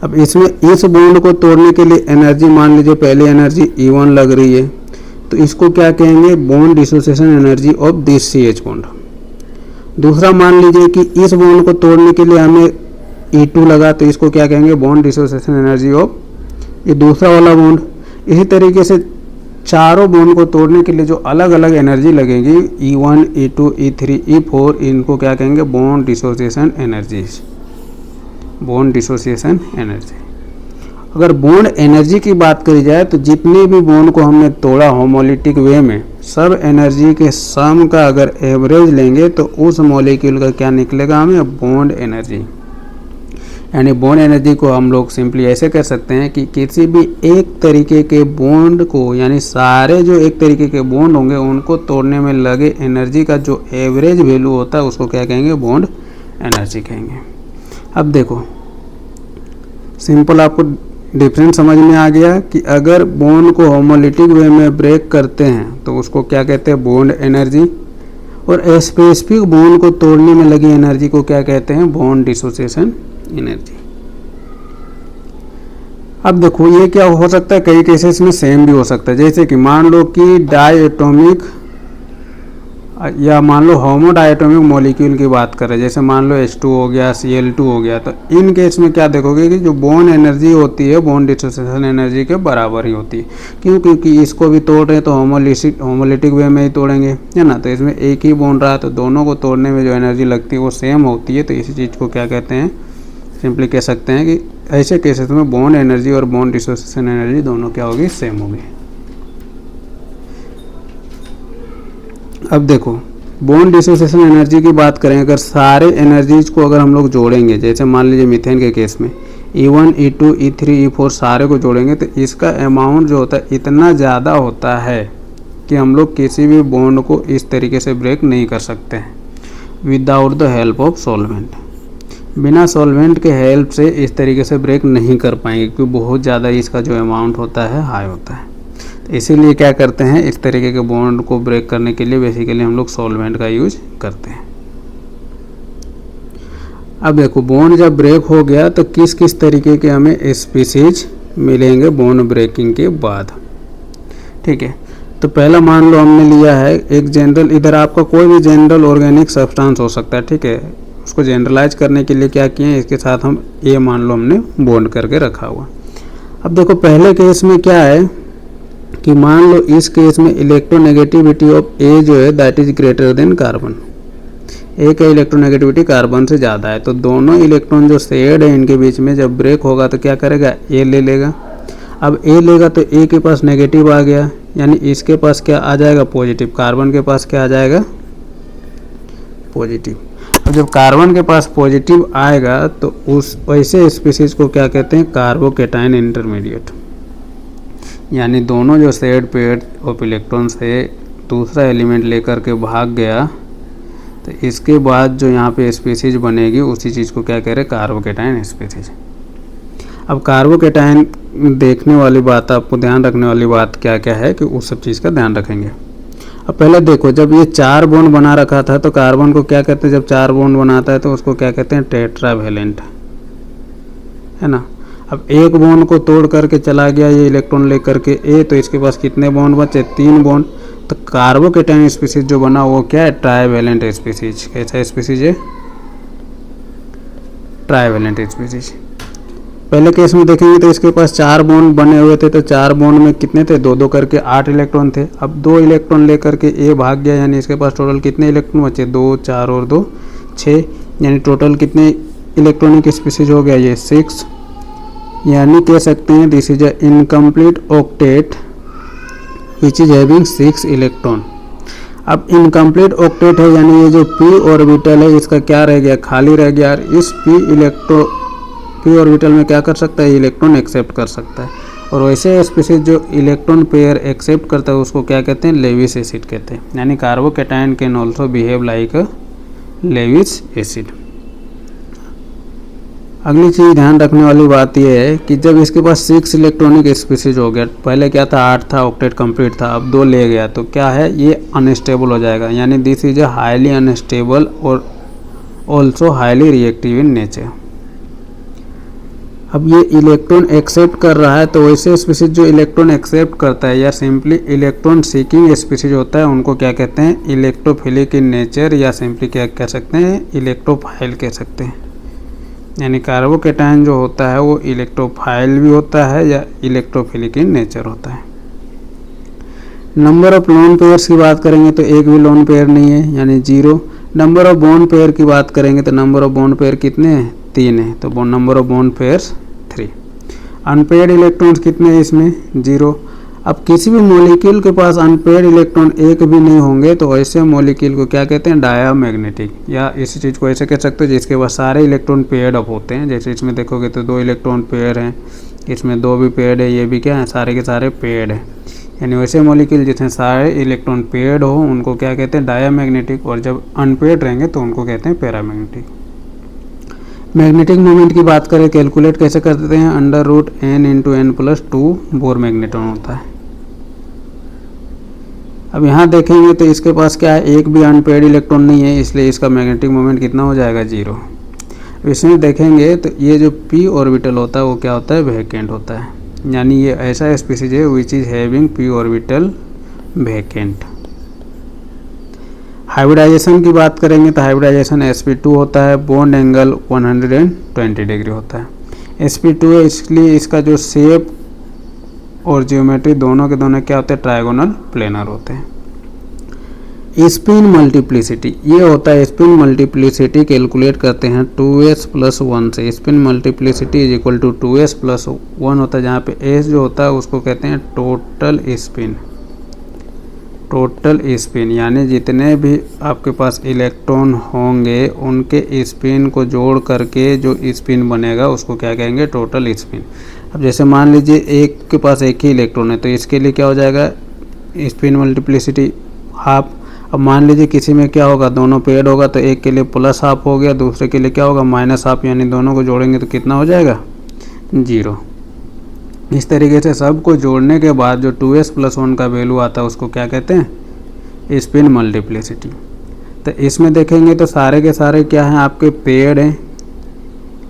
अब इसमें इस बॉन्ड को तोड़ने के लिए एनर्जी, मान लीजिए पहली एनर्जी E1 लग रही है, तो इसको क्या कहेंगे, bond dissociation energy of this CH bond. दूसरा मान लीजिए कि इस बॉन्ड को तोड़ने के लिए हमें E2 लगा, तो इसको क्या कहेंगे, बॉन्ड डिसोसिएशन एनर्जी ऑफ ये दूसरा वाला बॉन्ड। इसी तरीके से चारों बॉन्ड को तोड़ने के लिए जो अलग अलग एनर्जी लगेगी, E1, E2, E3, E4, इनको क्या कहेंगे, bond dissociation energies, bond dissociation energy. अगर बॉन्ड एनर्जी की बात करी जाए तो जितने भी बॉन्ड को हमने तोड़ा होमोलिटिक वे में, सब एनर्जी के सम का अगर एवरेज लेंगे तो उस मॉलिक्यूल का क्या निकलेगा हमें, बॉन्ड एनर्जी। यानी बॉन्ड एनर्जी को हम लोग सिंपली ऐसे कर सकते हैं कि किसी भी एक तरीके के बॉन्ड को, यानी सारे जो एक तरीके के बॉन्ड होंगे उनको तोड़ने में लगे एनर्जी का जो एवरेज वैल्यू होता है उसको क्या कहेंगे, बॉन्ड एनर्जी कहेंगे। अब देखो सिंपल आपको डिफरेंस समझ में आ गया कि अगर बॉन्ड को होमोलिटिक वे में ब्रेक करते हैं तो उसको क्या कहते हैं, बॉन्ड एनर्जी, और स्पेसिफिक बॉन्ड को तोड़ने में लगी एनर्जी को क्या कहते हैं, बॉन्ड डिसोसिएशन एनर्जी। अब देखो ये क्या हो सकता है, कई केसेस में सेम भी हो सकता है। जैसे कि मान लो कि डायटोमिक या मान लो होमोडायटोमिक मॉलिक्यूल की बात करें, जैसे मान लो H2 हो गया, Cl2 हो गया, तो इन केस में क्या देखोगे कि जो बॉन्ड एनर्जी होती है बॉन्ड डिसोसिएशन एनर्जी के बराबर ही होती है। क्यों, क्योंकि इसको भी तोड़ रहे हैं तो होमोलिटिक वे में ही तोड़ेंगे, है ना। तो इसमें एक ही बॉन्ड रहा तो दोनों को तोड़ने में जो एनर्जी लगती है वो सेम होती है। तो इसी चीज़ को क्या कहते हैं, सिंपली कह सकते हैं कि ऐसे केसेस में बॉन्ड एनर्जी और बॉन्ड डिसोसिएशन एनर्जी दोनों क्या होगी, सेम होगी। अब देखो बॉन्ड डिसोसिएशन एनर्जी की बात करें, अगर सारे एनर्जीज को अगर हम लोग जोड़ेंगे, जैसे मान लीजिए मीथेन के केस में E1, E2, E3, E4 सारे को जोड़ेंगे तो इसका अमाउंट जो होता है इतना ज़्यादा होता है कि हम लोग किसी भी बॉन्ड को इस तरीके से ब्रेक नहीं कर सकते हैं without the help of solvent. बिना सॉल्वेंट के हेल्प से इस तरीके से ब्रेक नहीं कर पाएंगे क्योंकि बहुत ज़्यादा इसका जो अमाउंट होता है हाई होता है। इसीलिए क्या करते हैं, इस तरीके के बॉन्ड को ब्रेक करने के लिए बेसिकली हम लोग सॉल्वेंट का यूज करते हैं। अब देखो बॉन्ड जब ब्रेक हो गया तो किस किस तरीके के हमें स्पीसीज मिलेंगे बॉन्ड ब्रेकिंग के बाद। ठीक है, तो पहला मान लो हमने लिया है एक जनरल, इधर आपका कोई भी जनरल ऑर्गेनिक सब्सटेंस हो सकता है। ठीक है, उसको जनरलाइज करने के लिए क्या किए, इसके साथ हम ए मान लो हमने बॉन्ड करके रखा हुआ। अब देखो पहले केस में क्या है कि मान लो इस केस में इलेक्ट्रोनेगेटिविटी ऑफ ए जो है that is greater than carbon. A का इलेक्ट्रोनेगेटिविटी कार्बन से ज़्यादा है, तो दोनों इलेक्ट्रॉन जो शेयर्ड है इनके बीच में जब ब्रेक होगा तो क्या करेगा, ए ले लेगा। अब ए लेगा तो ए के पास नेगेटिव आ गया, यानी इसके पास क्या आ जाएगा, पॉजिटिव। कार्बन के पास क्या आ जाएगा, पॉजिटिव। अब जब कार्बन के पास पॉजिटिव आएगा तो उस वैसे स्पीसीज को क्या कहते हैं, कार्बोकेटाइन इंटरमीडिएट। यानी दोनों जो शेयर्ड पेयर ऑफ इलेक्ट्रॉन से दूसरा एलिमेंट लेकर के भाग गया तो इसके बाद जो यहाँ पे स्पीसीज बनेगी उसी चीज़ को क्या कह रहे हैं, कार्बोकेटाइन स्पीसीज। अब कार्बोकेटाइन देखने वाली बात, आपको ध्यान रखने वाली बात क्या क्या है कि उस सब चीज़ का ध्यान रखेंगे। अब पहले देखो, जब ये 4 बॉन्ड बना रखा था तो कार्बन को क्या कहते हैं, जब 4 बॉन्ड बनाता है तो उसको क्या कहते हैं, टेट्रावेलेंट, है ना। अब एक बॉन्ड को तोड़ करके चला गया ये इलेक्ट्रॉन लेकर के ए, तो इसके पास कितने बॉन्ड बचे, 3 बॉन्ड। तो कार्बोकेटाइन स्पीसीज जो बना वो क्या है, ट्राइवेलेंट स्पीसीज। कैसा स्पीसीज है, ट्राइवेलेंट स्पीसीज। पहले केस में देखेंगे तो इसके पास 4 बॉन्ड बने हुए थे, तो 4 बॉन्ड में कितने थे, 2 2 करके 8 इलेक्ट्रॉन थे। अब 2 इलेक्ट्रॉन लेकर के ए भाग गया, यानी इसके पास टोटल कितने इलेक्ट्रॉन बचे, 2 4 और 2 6, यानी टोटल कितने इलेक्ट्रॉनिक स्पीसीज हो गया, ये 6। यानी कह सकते हैं this is a incomplete octet which is having 6 electron. अब इनकम्प्लीट ऑक्टेट है, यानी ये जो p ऑर्बिटल है इसका क्या रह गया, खाली रह गया। इस p ऑर्बिटल में क्या कर सकता है, इलेक्ट्रॉन एक्सेप्ट कर सकता है। और वैसे स्पीसीज जो इलेक्ट्रॉन पेयर एक्सेप्ट करता है उसको क्या कहते हैं, लेविस एसिड कहते हैं। यानी carbocation can also behave like a Lewis acid. अगली चीज़ ध्यान रखने वाली बात यह है कि जब इसके पास 6 इलेक्ट्रॉनिक स्पीसीज हो गया, पहले क्या था 8 था, ऑक्टेट कंप्लीट था, अब 2 ले गया, तो क्या है, ये अनस्टेबल हो जाएगा। यानी this is a highly unstable और also highly reactive in nature. अब ये इलेक्ट्रॉन एक्सेप्ट कर रहा है, तो वैसे स्पीसीज जो इलेक्ट्रॉन एक्सेप्ट करता है या सिंपली इलेक्ट्रॉन सीकिंग स्पीसीज होता है उनको क्या कहते हैं, इलेक्ट्रोफिलिक इन नेचर, या सिंपली क्या कह सकते हैं, इलेक्ट्रोफाइल कह सकते हैं। यानी कार्बोकेटाइन जो होता है वो इलेक्ट्रोफाइल भी होता है या इलेक्ट्रोफिलिक इन नेचर होता है। नंबर ऑफ लोन पेयर्स की बात करेंगे तो एक भी लोन पेयर नहीं है, यानी 0। नंबर ऑफ बॉन्ड पेयर की बात करेंगे तो नंबर ऑफ बॉन्ड पेयर कितने हैं, 3 है, तो number of bond pairs 3। Unpaired electrons कितने हैं इसमें, 0। अब किसी भी मॉलिक्यूल के पास अनपेयर्ड इलेक्ट्रॉन एक भी नहीं होंगे तो ऐसे मॉलिक्यूल को क्या कहते हैं, डायामैग्नेटिक। या इसी चीज़ को ऐसे कह सकते हो जिसके पास सारे इलेक्ट्रॉन पेयर्ड अप होते हैं। जैसे इसमें देखोगे तो 2 इलेक्ट्रॉन पेयर हैं, इसमें 2 भी पेयर्ड है, ये भी क्या है, सारे के सारे पेयर्ड है। यानी वैसे मॉलिक्यूल जिसमें सारे इलेक्ट्रॉन पेयर्ड हो उनको क्या कहते हैं, डायामैग्नेटिक। और जब अनपेयर्ड रहेंगे तो उनको कहते हैं पैरामैग्नेटिक। मैग्नेटिक मोमेंट की बात करें, कैलकुलेट कैसे करते हैं, √n × n+2 बोर मैग्नेट्रॉन होता है। अब यहाँ देखेंगे तो इसके पास क्या है, एक भी अनपेयर्ड इलेक्ट्रॉन नहीं है, इसलिए इसका मैग्नेटिक मोमेंट कितना हो जाएगा, 0। इसमें देखेंगे तो ये जो p ऑर्बिटल होता है वो क्या होता है, वैकेंट होता है। यानी ये ऐसा स्पीसीज है which is having p orbital vacant. Hybridization की बात करेंगे तो हाइब्रिडाइजेशन sp2 होता है, बॉन्ड एंगल 120 डिग्री होता है। sp2 है इसलिए इसका जो शेप और जियोमेट्री दोनों के दोनों क्या होते हैं, ट्रायगोनल प्लेनर होते हैं। स्पिन मल्टीप्लिसिटी, ये होता है स्पिन मल्टीप्लिसिटी कैलकुलेट करते हैं 2s+1 से। Spin multiplicity is equal to 2s+1 होता है, जहाँ पे s जो होता है उसको कहते हैं टोटल स्पिन। टोटल स्पिन यानी जितने भी आपके पास इलेक्ट्रॉन होंगे उनके स्पिन को जोड़ करके जो स्पिन बनेगा उसको क्या कहेंगे, टोटल स्पिन। अब जैसे मान लीजिए एक के पास एक ही इलेक्ट्रॉन है तो इसके लिए क्या हो जाएगा, स्पिन मल्टीप्लिसिटी हाफ। अब मान लीजिए किसी में क्या होगा, दोनों पेड होगा तो एक के लिए +½ हो गया, दूसरे के लिए क्या होगा, -½ यानी दोनों को जोड़ेंगे तो कितना हो जाएगा, 0। इस तरीके से सबको जोड़ने के बाद जो 2s+1 का वैल्यू आता है उसको क्या कहते हैं, स्पिन मल्टीप्लिसिटी। तो इसमें देखेंगे तो सारे के सारे क्या हैं, आपके पेड हैं,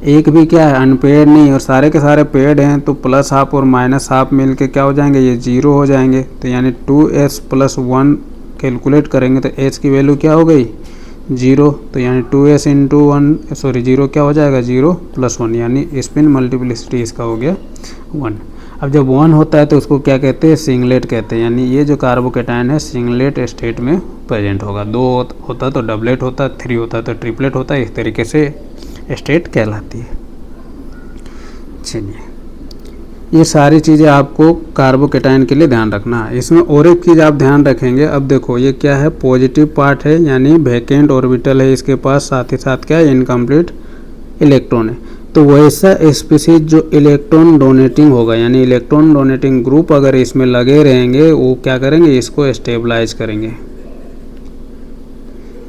एक भी क्या है अनपेड नहीं, और सारे के सारे पेड हैं, तो +½ और -½ मिल के क्या हो जाएंगे, ये 0 हो जाएंगे। तो यानी 2s+1 कैलकुलेट करेंगे तो s की वैल्यू क्या हो गई, 0। तो यानी 2s × 0 क्या हो जाएगा, 0+1, यानी स्पिन मल्टीप्लिसिटी इसका हो गया 1। अब जब 1 होता है तो उसको क्या कहते हैं, सिंगलेट कहते हैं। यानी ये जो कार्बोकेटाइन है सिंगलेट स्टेट में प्रेजेंट होगा। 2 होता तो डबलेट होता, 3 होता तो ट्रिपलेट होता, इस तरीके से स्टेट कहलाती है। चलिए, ये सारी चीज़ें आपको कार्बोकेटाइन के लिए ध्यान रखना है। इसमें और एक चीज़ आप ध्यान रखेंगे, अब देखो ये क्या है, पॉजिटिव पार्ट है यानी वैकेंट ऑर्बिटल है इसके पास, साथ ही साथ क्या है, इनकम्प्लीट इलेक्ट्रॉन है। तो वैसा स्पीसीज जो इलेक्ट्रॉन डोनेटिंग होगा, यानी इलेक्ट्रॉन डोनेटिंग ग्रुप अगर इसमें लगे रहेंगे वो क्या करेंगे, इसको स्टेबलाइज करेंगे।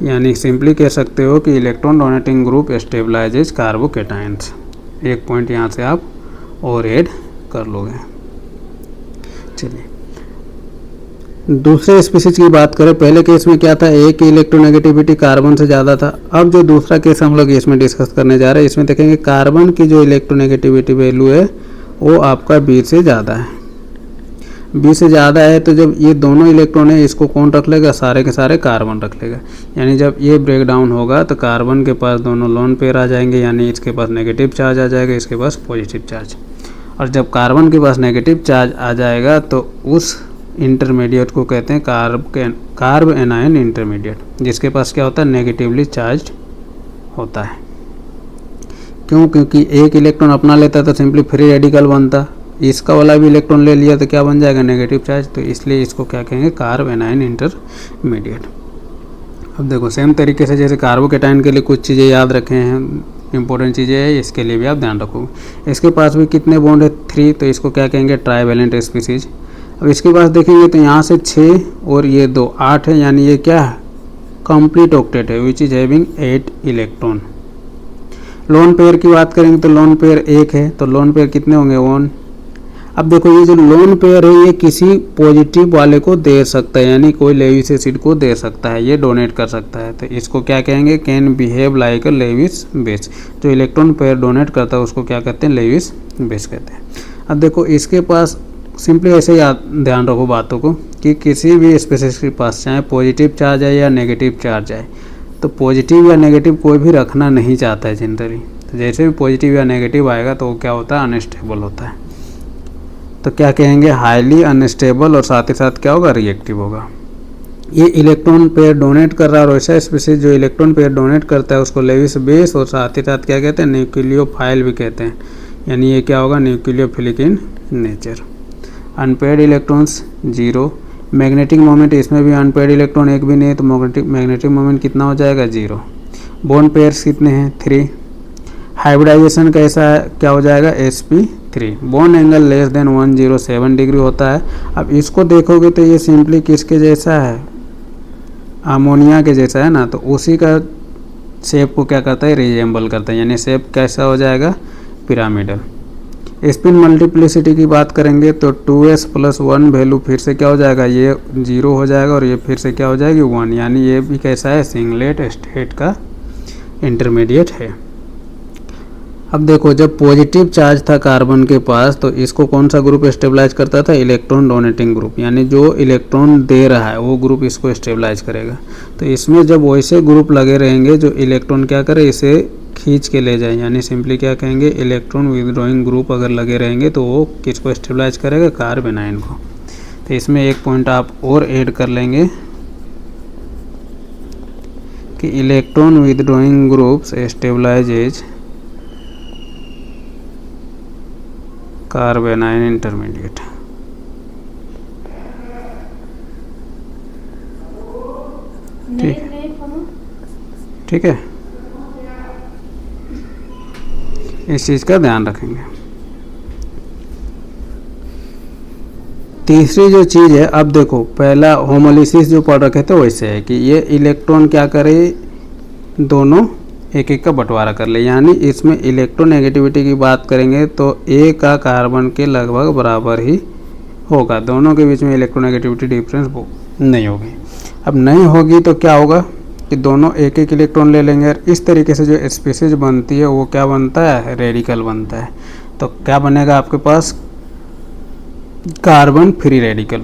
यानी सिंपली कह सकते हो कि इलेक्ट्रॉन डोनेटिंग ग्रुप स्टेबलाइजेज कार्बोकेटाइन्स। एक पॉइंट यहाँ से आप और ऐड कर लोगे। चलिए, दूसरे स्पीसीज की बात करें, पहले केस में क्या था, एक की इलेक्ट्रोनेगेटिविटी कार्बन से ज़्यादा था। अब जो दूसरा केस हम लोग इसमें डिस्कस करने जा रहे हैं, इसमें देखेंगे कार्बन की जो इलेक्ट्रोनेगेटिविटी वैल्यू है वो आपका बी से ज़्यादा है। बी से ज़्यादा है तो जब ये दोनों इलेक्ट्रॉन है इसको कौन रख लेगा, सारे के सारे कार्बन रख लेगा। यानी जब ये ब्रेक डाउन होगा तो कार्बन के पास दोनों लोन पेयर आ जाएंगे, यानी इसके पास नेगेटिव चार्ज आ जाएगा, इसके पास पॉजिटिव चार्ज। और जब कार्बन के पास नेगेटिव चार्ज आ जाएगा तो उस इंटरमीडिएट को कहते हैं कार्ब एनायन इंटरमीडिएट, जिसके पास क्या होता है, नेगेटिवली चार्ज होता है। क्यों? क्योंकि एक इलेक्ट्रॉन अपना लेता तो सिंपली फ्री रेडिकल बनता, इसका वाला भी इलेक्ट्रॉन ले लिया तो क्या बन जाएगा, नेगेटिव चार्ज। तो इसलिए इसको क्या कहेंगे, कार्ब एनायन इंटरमीडिएट। अब देखो सेम तरीके से जैसे कार्बोकेटाइन के लिए कुछ चीज़ें याद रखे हैं, इंपॉर्टेंट चीज़ें हैं, इसके लिए भी आप ध्यान रखोगे। इसके पास भी कितने बॉन्ड है, 3, तो इसको क्या कहेंगे, ट्राइवेलेंट स्पीसीज। अब इसके पास देखेंगे तो यहाँ से 6 और ये 2, 8 है, यानी ये क्या है, कंप्लीट ऑक्टेट है, which is having 8 electron. Lone pair की बात करेंगे तो लोन पेयर 1 है, तो लोन पेयर कितने होंगे, 1। अब देखो ये जो लोन पेयर है ये किसी पॉजिटिव वाले को दे सकता है, यानी कोई लेविस एसिड को दे सकता है, ये डोनेट कर सकता है। तो इसको क्या कहेंगे, can behave like a Lewis base. जो इलेक्ट्रॉन पेयर डोनेट करता है उसको क्या कहते हैं, लेविस बेस कहते हैं। अब देखो इसके पास सिंपली ऐसे याद ध्यान रखो बातों को कि किसी भी स्पीसीज के पास चाहे पॉजिटिव चार्ज है या नेगेटिव चार्ज है, तो पॉजिटिव या नेगेटिव कोई भी रखना नहीं चाहता है जनरली। तो जैसे भी पॉजिटिव या नेगेटिव आएगा तो वो क्या होता है, अनस्टेबल होता है। तो क्या कहेंगे, हाईली अनस्टेबल, और साथ ही साथ क्या होगा, रिएक्टिव होगा। ये इलेक्ट्रॉन पेयर डोनेट कर रहा है, और ऐसा स्पीसीज जो इलेक्ट्रॉन पेयर डोनेट करता है उसको लेविस बेस और साथ ही साथ क्या कहते हैं, न्यूक्लियोफाइल भी कहते हैं। यानी ये क्या होगा, nucleophilic in nature. Unpaired electrons 0। Magnetic moment, इसमें भी अनपेयर्ड इलेक्ट्रॉन एक भी नहीं है तो मैग्नेटिक मोमेंट कितना हो जाएगा, 0। बॉन्ड पेयर्स कितने हैं, 3। हाइब्रिडाइजेशन कैसा है, क्या हो जाएगा, sp3। Bond angle less than 107 degree होता है। अब इसको देखोगे तो ये सिंपली किसके जैसा है, अमोनिया के जैसा है ना, तो उसी का शेप को क्या करता है, रिजेंबल करता है, यानी शेप कैसा हो जाएगा, पिरामिडल। स्पिन मल्टीप्लिसिटी की बात करेंगे तो 2s + 1 वैल्यू फिर से क्या हो जाएगा, ये 0 हो जाएगा, और ये फिर से क्या हो जाएगी, 1, यानी ये भी कैसा है, सिंगलेट स्टेट का इंटरमीडिएट है। अब देखो जब पॉजिटिव चार्ज था कार्बन के पास तो इसको कौन सा ग्रुप स्टेबलाइज करता था, इलेक्ट्रॉन डोनेटिंग ग्रुप, यानी जो इलेक्ट्रॉन दे रहा है वो ग्रुप इसको स्टेबलाइज करेगा। तो इसमें जब वैसे ग्रुप लगे रहेंगे जो इलेक्ट्रॉन क्या करे, इसे खींच के ले जाए, यानी सिंपली क्या कहेंगे, इलेक्ट्रॉन विदड्रॉइंग ग्रुप अगर लगे रहेंगे तो वो किसको स्टेबलाइज करेगा, कार्ब एनायन को। तो इसमें एक पॉइंट आप और ऐड कर लेंगे कि electron withdrawing groups stabilises carb anion intermediate. ठीक है, इस चीज़ का ध्यान रखेंगे। तीसरी जो चीज़ है, अब देखो पहला होमोलिसिस जो पढ़ रखे थे वैसे है कि ये इलेक्ट्रॉन क्या करे, दोनों एक एक का बंटवारा कर ले, यानी इसमें इलेक्ट्रोनेगेटिविटी की बात करेंगे तो A का कार्बन के लगभग बराबर ही होगा, दोनों के बीच में इलेक्ट्रोनेगेटिविटी डिफरेंस नहीं होगी। अब नहीं होगी तो क्या होगा कि दोनों एक एक इलेक्ट्रॉन ले लेंगे, और इस तरीके से जो स्पीसीज बनती है वो क्या बनता है, रेडिकल बनता है। तो क्या बनेगा आपके पास, कार्बन फ्री रेडिकल,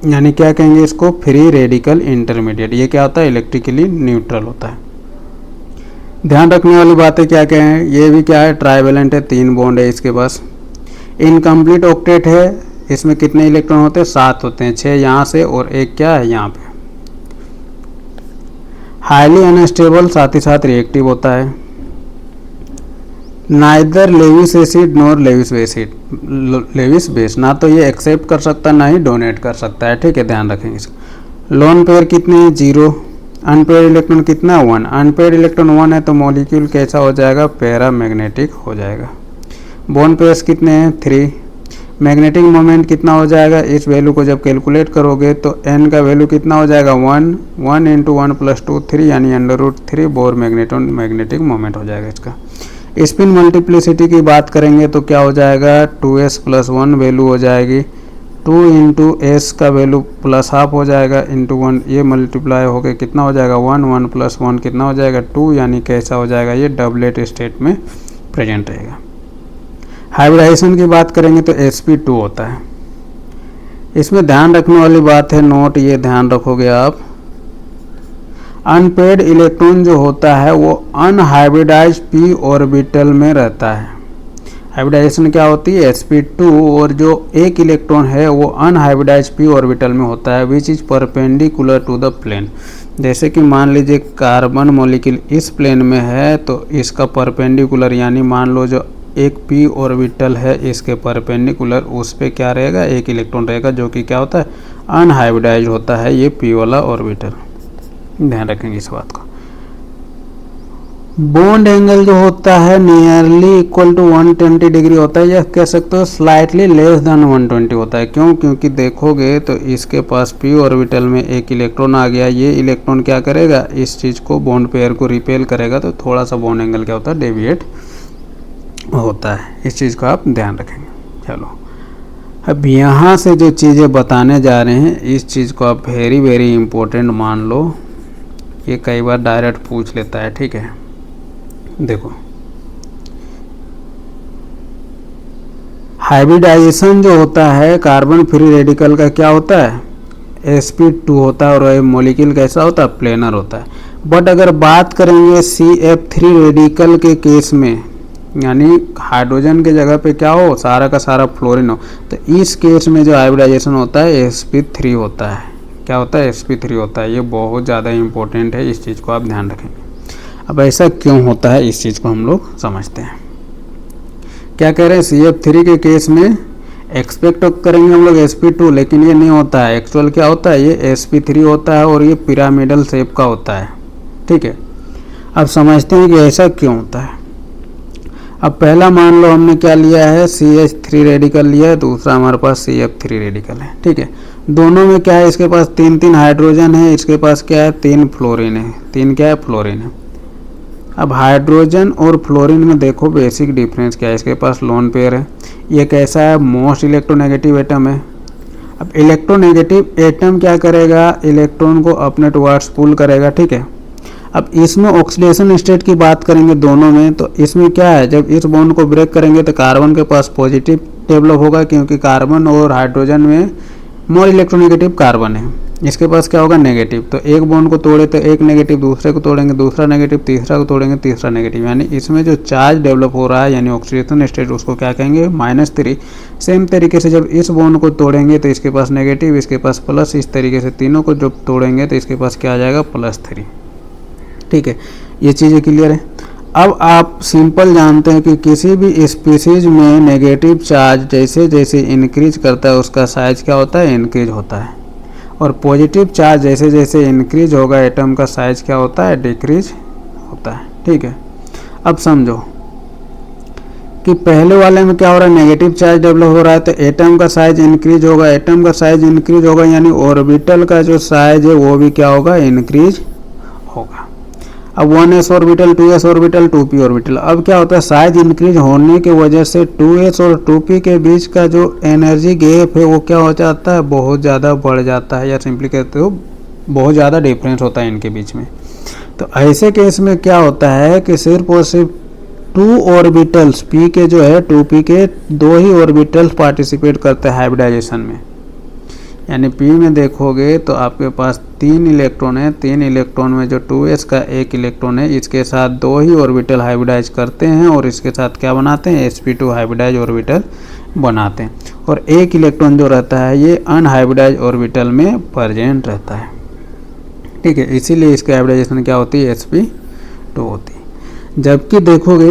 यानी क्या कहेंगे इसको, फ्री रेडिकल इंटरमीडिएट। ये क्या होता है, इलेक्ट्रिकली न्यूट्रल होता है। ध्यान रखने वाली बातें क्या क्या हैं, ये भी क्या है, ट्राइवेलेंट है, 3 बॉन्ड है इसके पास। इनकम्प्लीट ऑक्टेट है, इसमें कितने इलेक्ट्रॉन होते हैं, 7 होते हैं, 6 यहाँ से और 1 क्या है यहाँ पे। हाईली अनस्टेबल, साथ ही साथ रिएक्टिव होता है। Neither Lewis acid nor Lewis base, ना तो ये एक्सेप्ट कर सकता ना ही डोनेट कर सकता है। ठीक है, ध्यान रखेंगे इसको। लोन पेयर कितने हैं, 0। अनपेयर्ड इलेक्ट्रॉन कितना, 1। अनपेयर्ड इलेक्ट्रॉन 1 है तो मॉलिक्यूल कैसा हो जाएगा, पैरामैग्नेटिक हो जाएगा। बॉन्ड पेयर्स कितने हैं, 3। मैग्नेटिक मोमेंट कितना हो जाएगा, इस वैल्यू को जब कैलकुलेट करोगे तो n का वैल्यू कितना हो जाएगा, 1 × 1 + 2 3, यानी √3 बोर मैग्नेटिक मोमेंट हो जाएगा इसका। स्पिन मल्टीप्लिसिटी की बात करेंगे तो क्या हो जाएगा, 2s + 1 वैल्यू हो जाएगी, 2 इंटू एस का वैल्यू प्लस हाफ हो जाएगा इंटू 1, ये मल्टीप्लाई होकर कितना हो जाएगा 1, 1 प्लस 1 कितना हो जाएगा 2, यानी कैसा हो जाएगा ये डबलेट स्टेट में प्रेजेंट रहेगा। हाइब्रिडाइजेशन की बात करेंगे तो sp2 होता है। इसमें ध्यान रखने वाली बात है, नोट ये ध्यान रखोगे आप, अनपेड इलेक्ट्रॉन जो होता है वो अनहाइब्रिडाइज्ड p ऑर्बिटल में रहता है। हाइब्रिडाइजेशन क्या होती है sp2, और जो एक इलेक्ट्रॉन है वो अनहाइब्रिडाइज्ड p ऑर्बिटल में होता है which is perpendicular to the plane. जैसे कि मान लीजिए कार्बन मॉलिक्यूल इस प्लेन में है तो इसका परपेंडिकुलर, यानी मान लो जो एक p ऑर्बिटल है इसके परपेंडिकुलर उस पे क्या रहेगा, एक इलेक्ट्रॉन रहेगा जो कि क्या होता है अनहाइब्रिडाइज्ड होता है ये p वाला ऑर्बिटल। ध्यान रखेंगे इस बात को। बॉन्ड एंगल जो होता है नियरली इक्वल टू 120 डिग्री होता है, या कह सकते हो स्लाइटली लेस देन 120 होता है। क्यों? क्योंकि देखोगे तो इसके पास p ऑर्बिटल में एक इलेक्ट्रॉन आ गया, ये इलेक्ट्रॉन क्या करेगा, इस चीज़ को बॉन्ड पेयर को रिपेल करेगा, तो थोड़ा सा बॉन्ड एंगल क्या होता है डेविएट होता है। इस चीज़ को आप ध्यान रखेंगे। चलो अब यहाँ से जो चीज़ें बताने जा रहे हैं इस चीज़ को आप वेरी वेरी इंपॉर्टेंट मान लो, ये कई बार डायरेक्ट पूछ लेता है। ठीक है, देखो हाइब्रिडाइजेशन जो होता है कार्बन फ्री रेडिकल का क्या होता है sp2 होता है, और मॉलिक्यूल कैसा होता है प्लेनर होता है। बट अगर बात करेंगे CF3 रेडिकल के केस में, यानी हाइड्रोजन के जगह पे क्या हो सारा का सारा फ्लोरीन हो, तो इस केस में जो हाइब्रिडाइजेशन होता है sp3 होता है। क्या होता है sp3 होता है। ये बहुत ज़्यादा इंपॉर्टेंट है, इस चीज़ को आप ध्यान रखेंगे। अब ऐसा क्यों होता है इस चीज़ को हम लोग समझते हैं। क्या कह रहे हैं CF3 के केस में एक्सपेक्ट करेंगे हम लोग sp2, लेकिन ये नहीं होता है। एक्चुअल क्या होता है ये sp3 होता है और ये पिरामिडल शेप का होता है। ठीक है, अब समझते हैं कि ऐसा क्यों होता है। अब पहला मान लो हमने क्या लिया है CH3 रेडिकल लिया है, दूसरा हमारे पास CF3 रेडिकल है। ठीक है, दोनों में क्या है, इसके पास 3 हाइड्रोजन है, इसके पास क्या है 3 फ्लोरीन है। 3 क्या है फ्लोरीन है। अब हाइड्रोजन और फ्लोरीन में देखो बेसिक डिफरेंस क्या है, इसके पास लोन पेयर है, ये कैसा है मोस्ट इलेक्ट्रोनेगेटिव एटम है। अब इलेक्ट्रोनेगेटिव एटम क्या करेगा, इलेक्ट्रॉन को अपने टुवर्ड्स पुल करेगा। ठीक है, अब इसमें ऑक्सीडेशन स्टेट की बात करेंगे दोनों में, तो इसमें क्या है जब इस बॉन्ड को ब्रेक करेंगे तो कार्बन के पास पॉजिटिव डेवलप होगा, क्योंकि कार्बन और हाइड्रोजन में मोर इलेक्ट्रोनेगेटिव कार्बन है, इसके पास क्या होगा नेगेटिव। तो एक बॉन्ड को तोड़े तो एक नेगेटिव, दूसरे को तोड़ेंगे दूसरा नेगेटिव, तीसरा को तोड़ेंगे तीसरा नेगेटिव, यानी इसमें जो चार्ज डेवलप हो रहा है यानी ऑक्सीडेशन स्टेट उसको क्या कहेंगे -3। सेम तरीके से जब इस बॉन्ड को तोड़ेंगे तो इसके पास नेगेटिव, इसके पास प्लस, इस तरीके से तीनों को जब तोड़ेंगे तो इसके पास क्या आ जाएगा +3। ठीक है, ये चीज़ें क्लियर है। अब आप सिंपल जानते हैं कि किसी भी स्पीसीज में नेगेटिव चार्ज जैसे जैसे इंक्रीज करता है उसका साइज क्या होता है इंक्रीज होता है, और पॉजिटिव चार्ज जैसे जैसे इंक्रीज होगा एटम का साइज क्या होता है डिक्रीज होता है। ठीक है, अब समझो कि पहले वाले में क्या हो रहा है नेगेटिव चार्ज डेवलप हो रहा है तो एटम का साइज इंक्रीज होगा, एटम का साइज इंक्रीज होगा यानी ऑर्बिटल का जो साइज है वो भी क्या होगा इंक्रीज होगा। अब 1s orbital, 2s orbital, 2p orbital, अब क्या होता है साइज इंक्रीज होने की वजह से 2s और 2p के बीच का जो एनर्जी गैप है वो क्या हो जाता है बहुत ज़्यादा बढ़ जाता है, या सिंपली कहते हो बहुत ज़्यादा डिफरेंस होता है इनके बीच में। तो ऐसे केस में क्या होता है कि सिर्फ और सिर्फ 2 ऑर्बिटल्स p के जो है 2p के 2 ही ऑर्बिटल्स पार्टिसिपेट करते हैं हाइब्रिडाइजेशन में, यानी p में देखोगे तो आपके पास 3 इलेक्ट्रॉन है, 3 इलेक्ट्रॉन में जो 2s का एक इलेक्ट्रॉन है इसके साथ 2 ही ऑर्बिटल हाइब्रिडाइज करते हैं और इसके साथ क्या बनाते हैं sp2 हाइब्रिडाइज ऑर्बिटल बनाते हैं, और एक इलेक्ट्रॉन जो रहता है ये अनहाइब्रिडाइज ऑर्बिटल में प्रेजेंट रहता है। ठीक है, इसीलिए इसकी हाइब्रिडाइजेशन क्या होती है sp2 होती है। जबकि देखोगे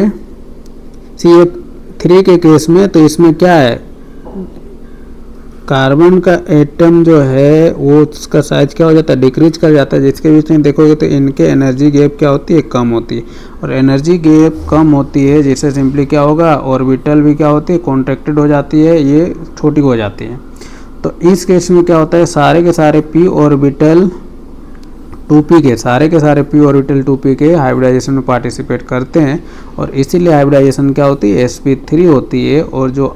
CF3 के केस में तो इसमें क्या है कार्बन का एटम जो है वो उसका साइज क्या हो जाता है डिक्रीज कर जाता है, जिसके बीच में देखोगे तो इनके एनर्जी गैप क्या होती है कम होती है, और एनर्जी गैप कम होती है जिससे सिंपली क्या होगा ऑर्बिटल भी क्या होती है कॉन्ट्रैक्टेड हो जाती है, ये छोटी हो जाती है। तो इस केस में क्या होता है सारे के सारे p ऑर्बिटल 2p के सारे p ऑर्बिटल 2p के हाइब्रिडाइजेशन में पार्टिसिपेट करते हैं, और इसीलिए हाइब्रिडाइजेशन क्या होती है sp3 होती है, और जो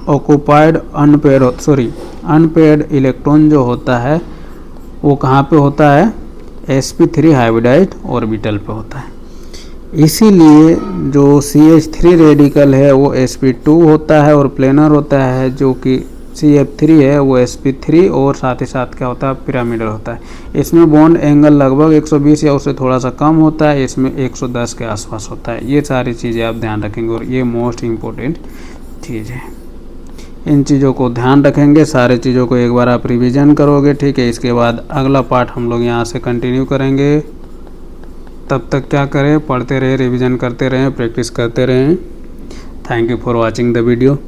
ऑक्यूपाइड अनपेयर्ड इलेक्ट्रॉन जो होता है वो कहाँ पे होता है, sp3 हाइब्रिडाइड ऑर्बिटल पे होता है। इसीलिए जो CH3 रेडिकल है वो sp2 होता है और प्लेनर होता है, जो कि CF3 है वो sp3 और साथ ही साथ क्या होता है, पिरामिडल होता है। इसमें बॉन्ड एंगल लगभग 120 या उससे थोड़ा सा कम होता है, इसमें 110 के आसपास होता है। ये सारी चीज़ें आप ध्यान रखेंगे और ये मोस्ट इम्पोर्टेंट चीज़ है। इन चीज़ों को ध्यान रखेंगे, सारे चीज़ों को एक बार आप रिवीजन करोगे, ठीक है। इसके बाद अगला पार्ट हम लोग यहाँ से कंटिन्यू करेंगे। तब तक क्या करें, पढ़ते रहे, रिवीजन करते रहें, प्रैक्टिस करते रहें। Thank you for watching the video.